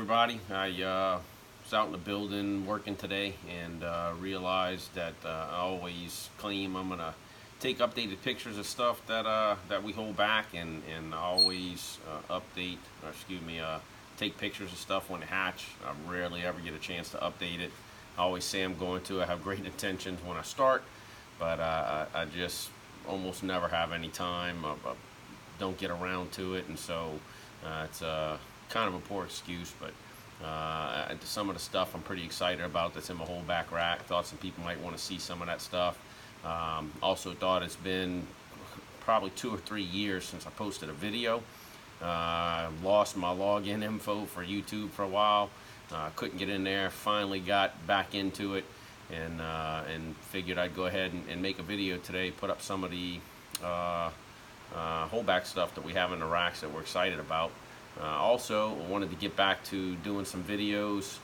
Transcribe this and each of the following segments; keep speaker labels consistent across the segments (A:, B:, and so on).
A: everybody. I was out in the building working today and realized that I always claim I'm gonna take updated pictures of stuff that we hold back, and I always take pictures of stuff when it hatch. I rarely ever get a chance to update it. I always say I'm going to. I have great intentions when I start, but I just almost never have any time. I don't get around to it, and so it's kind of a poor excuse, but some of the stuff I'm pretty excited about that's in my holdback rack. Thought some people might want to see some of that stuff. Also thought it's been probably 2 or 3 years since I posted a video. Lost my login info for YouTube for a while. Couldn't get in there. Finally got back into it, and figured I'd go ahead and make a video today. Put up some of the holdback stuff that we have in the racks that we're excited about. Also wanted to get back to doing some videos,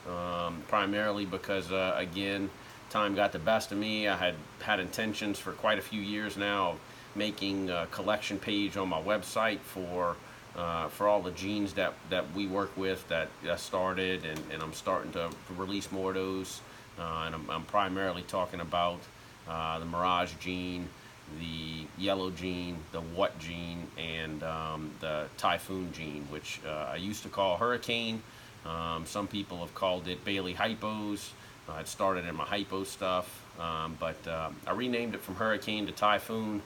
A: primarily because again, time got the best of me. I had intentions for quite a few years now of making a collection page on my website for all the jeans that we work with that I started, and I'm starting to release more of those, and I'm primarily talking about the Mirage jean, the yellow jean, the what jean, and the Typhoon jean, which I used to call Hurricane. Some people have called it Bailey Hypos. It started in my hypo stuff, but I renamed it from Hurricane to Typhoon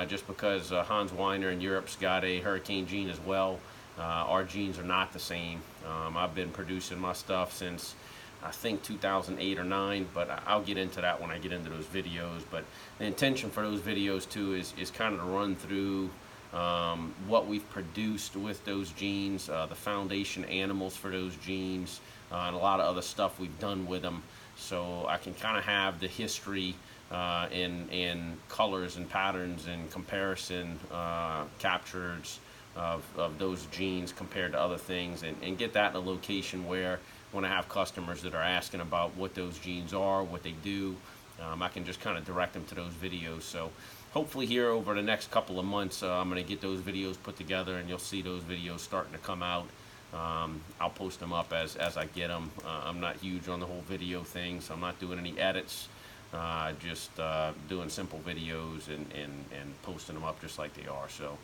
A: just because Hans Weiner in Europe's got a Hurricane jean as well. Our jeans are not the same. I've been producing my stuff since I think 2008 or 9, but I'll get into that when I get into those videos. But the intention for those videos too is kind of to run through what we've produced with those jeans, the foundation animals for those jeans, and a lot of other stuff we've done with them, so I can kind of have the history in colors and patterns and comparison captures of those jeans compared to other things, and get that in a location where when I have customers that are asking about what those jeans are, what they do, I can just kind of direct them to those videos. So hopefully here over the next couple of months, I'm going to get those videos put together, and you'll see those videos starting to come out. I'll post them up as I get them. I'm not huge on the whole video thing, so I'm not doing any edits. Just doing simple videos and posting them up just like they are. So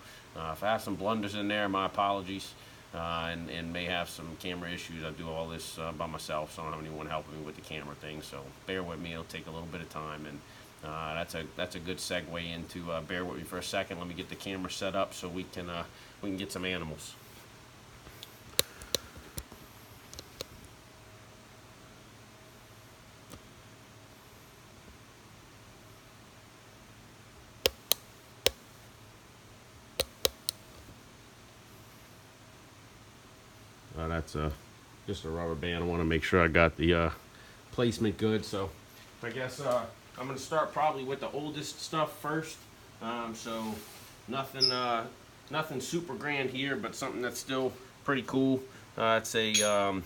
A: if I have some blunders in there, my apologies. And may have some camera issues. I do all this by myself, so I don't have anyone helping me with the camera thing, so bear with me. It'll take a little bit of time, and that's a good segue into bear with me for a second. Let me get the camera set up so we can get some animals. That's just a rubber band. I want to make sure I got the placement good. So I guess I'm going to start probably with the oldest stuff first. So nothing super grand here, but something that's still pretty cool. It's a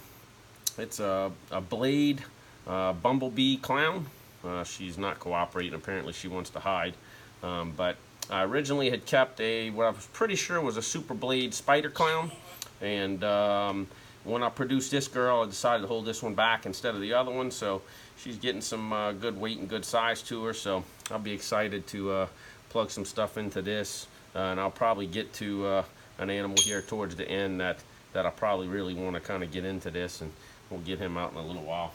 A: Blade Bumblebee clown. She's not cooperating. Apparently she wants to hide. But I originally had kept what I was pretty sure was a Super Blade Spider Clown. And when I produced this girl, I decided to hold this one back instead of the other one. So she's getting some good weight and good size to her. So I'll be excited to plug some stuff into this. And I'll probably get to an animal here towards the end that I probably really want to kind of get into this. And we'll get him out in a little while.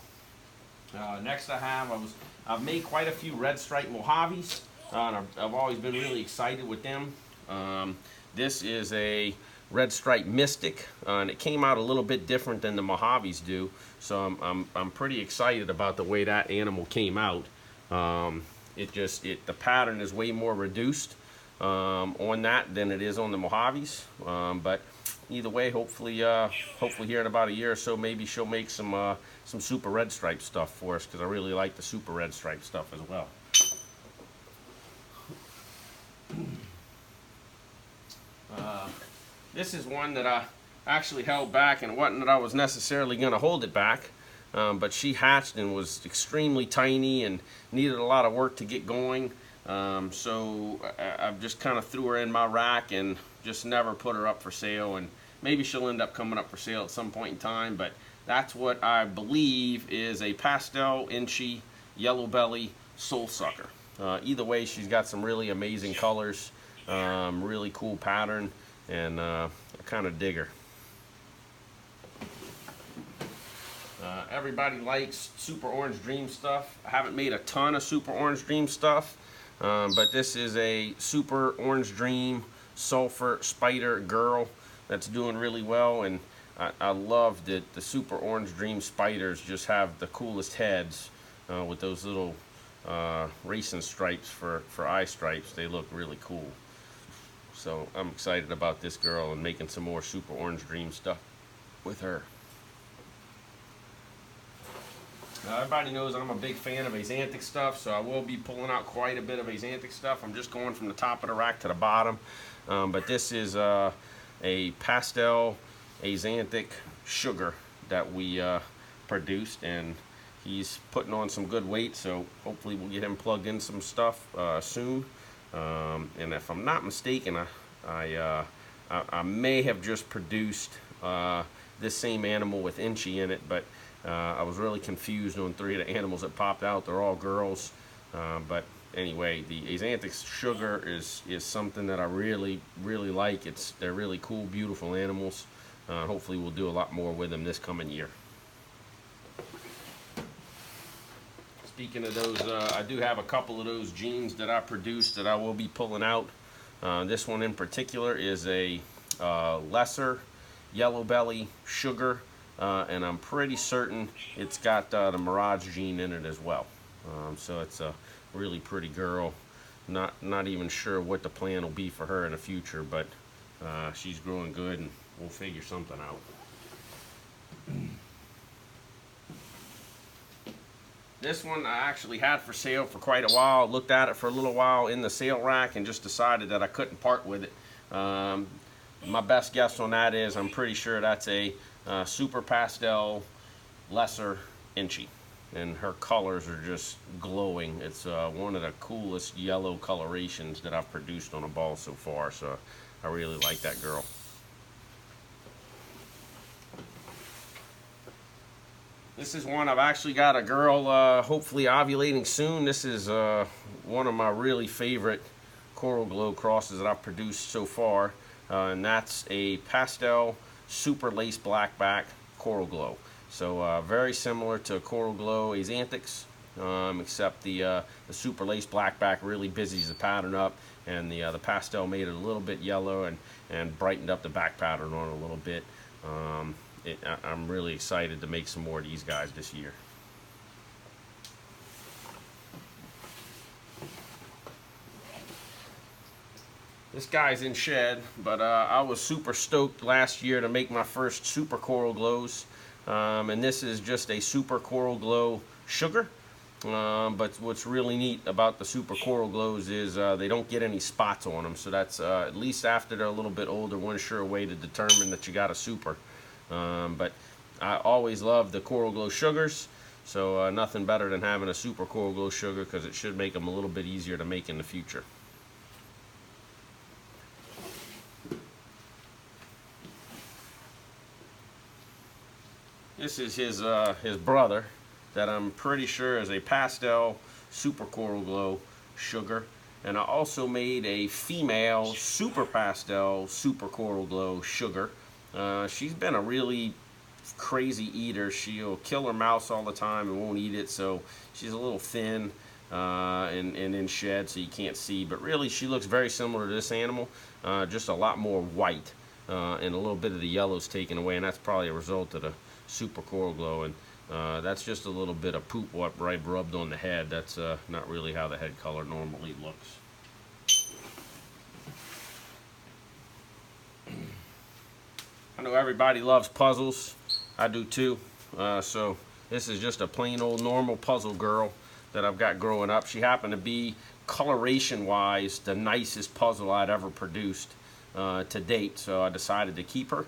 A: Next I've made quite a few red stripe Mojaves. And I've always been really excited with them. This is a red stripe Mystic, and it came out a little bit different than the Mojaves do, so I'm pretty excited about the way that animal came out. The pattern is way more reduced on that than it is on the Mojaves, but either way, hopefully here in about a year or so, maybe she'll make some super red stripe stuff for us, because I really like the super red stripe stuff as well. This is one that I actually held back, and it wasn't that I was necessarily going to hold it back, but she hatched and was extremely tiny and needed a lot of work to get going. So I've just kind of threw her in my rack and just never put her up for sale, and maybe she'll end up coming up for sale at some point in time, but That's what I believe is a pastel inchy yellow belly soul sucker. Either way, she's got some really amazing colors, really cool pattern, and I kind of dig her. Everybody likes Super Orange Dream stuff. I haven't made a ton of Super Orange Dream stuff, but this is a Super Orange Dream Sulfur Spider Girl that's doing really well, and I love that the Super Orange Dream spiders just have the coolest heads with those little racing stripes for eye stripes. They look really cool. So I'm excited about this girl and making some more Super Orange Dream stuff with her. Everybody knows I'm a big fan of Axanthic stuff, so I will be pulling out quite a bit of Axanthic stuff. I'm just going from the top of the rack to the bottom. But this is a pastel Axanthic sugar that we produced, and he's putting on some good weight, so hopefully we'll get him plugged in some stuff soon. And if I'm not mistaken, I may have just produced this same animal with Inchy in it, but I was really confused on 3 of the animals that popped out. They're all girls, but anyway, the Axanthic sugar is something that I really like. They're really cool, beautiful animals. Hopefully we'll do a lot more with them this coming year. Speaking of those, I do have a couple of those genes that I produced that I will be pulling out. This one in particular is a lesser yellow belly sugar. And I'm pretty certain it's got the Mirage gene in it as well. So it's a really pretty girl. Not even sure what the plan will be for her in the future, but she's growing good, and we'll figure something out. This one I actually had for sale for quite a while. Looked at it for a little while in the sale rack and just decided that I couldn't part with it. My best guess on that is I'm pretty sure that's a super pastel lesser Inchy, and her colors are just glowing. It's one of the coolest yellow colorations that I've produced on a ball so far, so I really like that girl. This is one I've actually got a girl hopefully ovulating soon. This is one of my really favorite Coral Glow crosses that I've produced so far, and that's a pastel super lace blackback Coral Glow. So very similar to Coral Glow Axanthics, except the super lace blackback really busies the pattern up, and the pastel made it a little bit yellow and brightened up the back pattern on it a little bit. I'm really excited to make some more of these guys this year. This guy's in shed, but I was super stoked last year to make my first Super Coral Glows. And this is just a Super Coral Glow sugar. But what's really neat about the Super Coral Glows is they don't get any spots on them. So that's, at least after they're a little bit older, one sure way to determine that you got a super. But I always love the Coral Glow sugars. So nothing better than having a Super Coral Glow sugar, because it should make them a little bit easier to make in the future. This is his brother that I'm pretty sure is a pastel Super Coral Glow sugar. And I also made a female super pastel Super Coral Glow sugar. She's been a really crazy eater. She'll kill her mouse all the time and won't eat it, so she's a little thin and in shed, so you can't see. But really, she looks very similar to this animal, just a lot more white, and a little bit of the yellow's taken away, and that's probably a result of the Super Coral Glow. And that's just a little bit of poop what I rubbed on the head. That's not really how the head color normally looks. I know everybody loves puzzles. I do too. So this is just a plain old normal puzzle girl that I've got growing up. She happened to be, coloration wise, the nicest puzzle I'd ever produced to date, so I decided to keep her.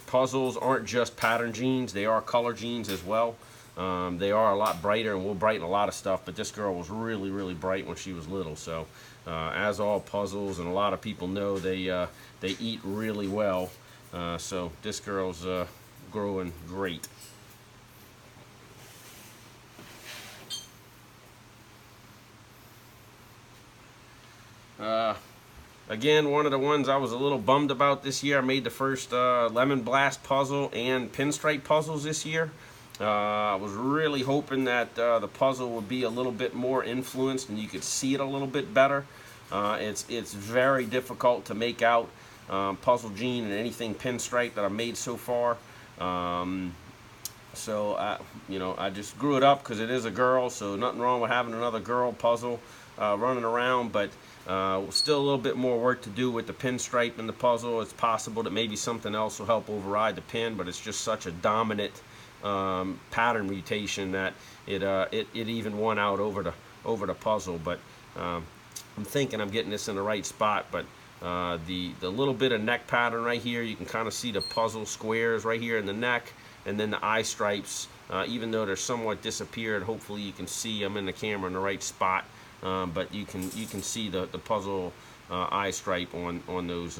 A: Puzzles aren't just pattern genes, they are color genes as well. They are a lot brighter and will brighten a lot of stuff, but this girl was really bright when she was little. So as all puzzles, and a lot of people know, they eat really well. So this girl's growing great. Again, one of the ones I was a little bummed about this year. I made the first Lemon Blast puzzle and Pinstripe puzzles this year. I was really hoping that the puzzle would be a little bit more influenced and you could see it a little bit better. It's very difficult to make out Puzzle Gene and anything Pinstripe that I've made so far. So I just grew it up because it is a girl, so nothing wrong with having another girl puzzle running around, but still a little bit more work to do with the Pinstripe in the puzzle. It's possible that maybe something else will help override the pin, but it's just such a dominant pattern mutation that it even won out over the puzzle. But I'm thinking I'm getting this in the right spot. But the little bit of neck pattern right here, you can kind of see the puzzle squares right here in the neck, and then the eye stripes, even though they're somewhat disappeared. Hopefully you can see I'm in the camera in the right spot. But you can see the puzzle eye stripe on those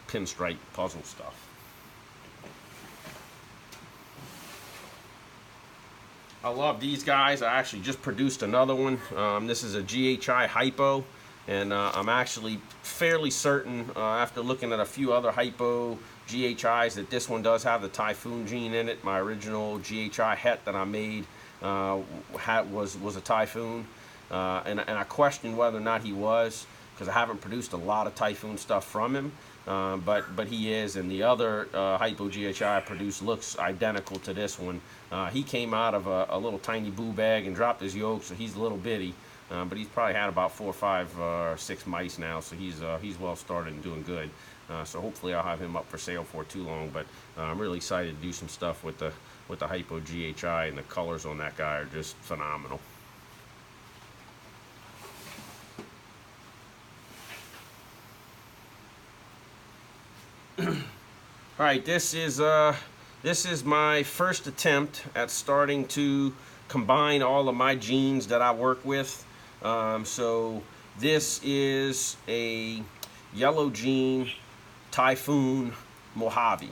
A: Pinstripe puzzle stuff. I love these guys. I actually just produced another one. This is a GHI Hypo, and I'm actually fairly certain after looking at a few other Hypo GHIs that this one does have the Typhoon gene in it. My original GHI Het that I made was a Typhoon, and I questioned whether or not he was, because I haven't produced a lot of Typhoon stuff from him, but he is. And the other Hypo GHI I produced looks identical to this one. He came out of a little tiny boo bag and dropped his yolk, so he's a little bitty, but he's probably had about 4 or 5 or 6 mice now, so he's well started and doing good. So hopefully I'll have him up for sale for too long. But I'm really excited to do some stuff with the Hypo GHI, and the colors on that guy are just phenomenal. All right, this is my first attempt at starting to combine all of my genes that I work with. So this is a yellow gene Typhoon Mojave.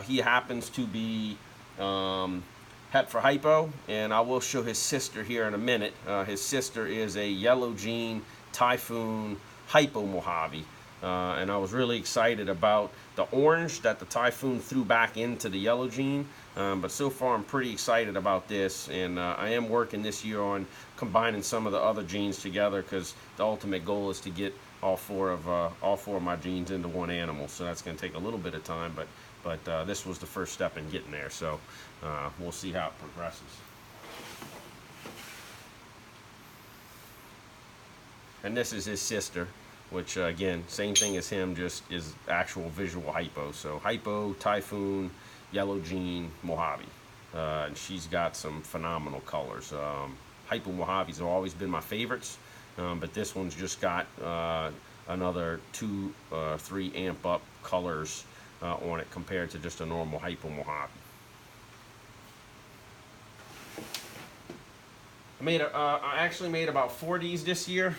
A: He happens to be Het for Hypo, and I will show his sister here in a minute. His sister is a yellow gene Typhoon Hypo Mojave. And I was really excited about the orange that the Typhoon threw back into the yellow gene. But so far I'm pretty excited about this, and I am working this year on combining some of the other genes together, because the ultimate goal is to get all four of my genes into one animal. So that's going to take a little bit of time, but this was the first step in getting there. So we'll see how it progresses. And this is his sister, which again, same thing as him, just is actual visual Hypo. So Hypo, Typhoon, yellow gene, Mojave. And she's got some phenomenal colors. Hypo Mojaves have always been my favorites, but this one's just got another 2, 3 amp up colors on it compared to just a normal Hypo Mojave. I actually made about 4 of these this year.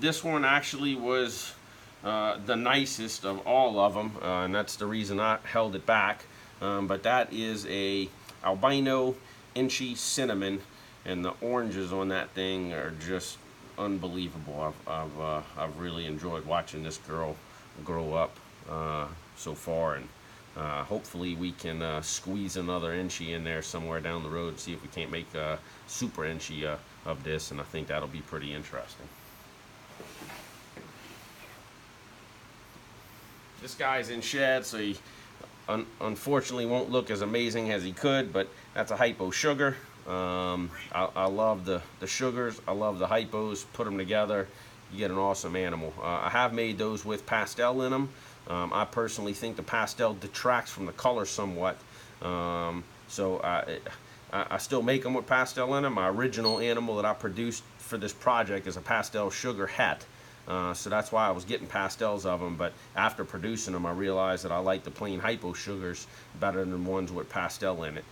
A: This one actually was the nicest of all of them, and that's the reason I held it back. But that is a albino inchy cinnamon, and the oranges on that thing are just unbelievable. I've really enjoyed watching this girl grow up so far, and hopefully we can squeeze another inchy in there somewhere down the road and see if we can't make a super inchy of this, and I think that'll be pretty interesting. This guy's in shed, so he unfortunately won't look as amazing as he could, but that's a Hypo sugar. I love the sugars. I love the Hypos. Put them together, you get an awesome animal. I have made those with pastel in them. I personally think the pastel detracts from the color somewhat, so I still make them with pastel in them. My original animal that I produced for this project is a pastel sugar Het, so that's why I was getting pastels of them. But after producing them, I realized that I like the plain Hypo sugars better than ones with pastel in it.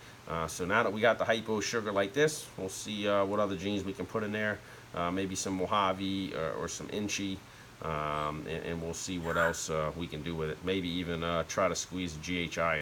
A: So now that we got the Hypo sugar like this, we'll see what other genes we can put in there. Maybe some Mojave or some inchy. and we'll see what else we can do with it. Maybe even try to squeeze GHI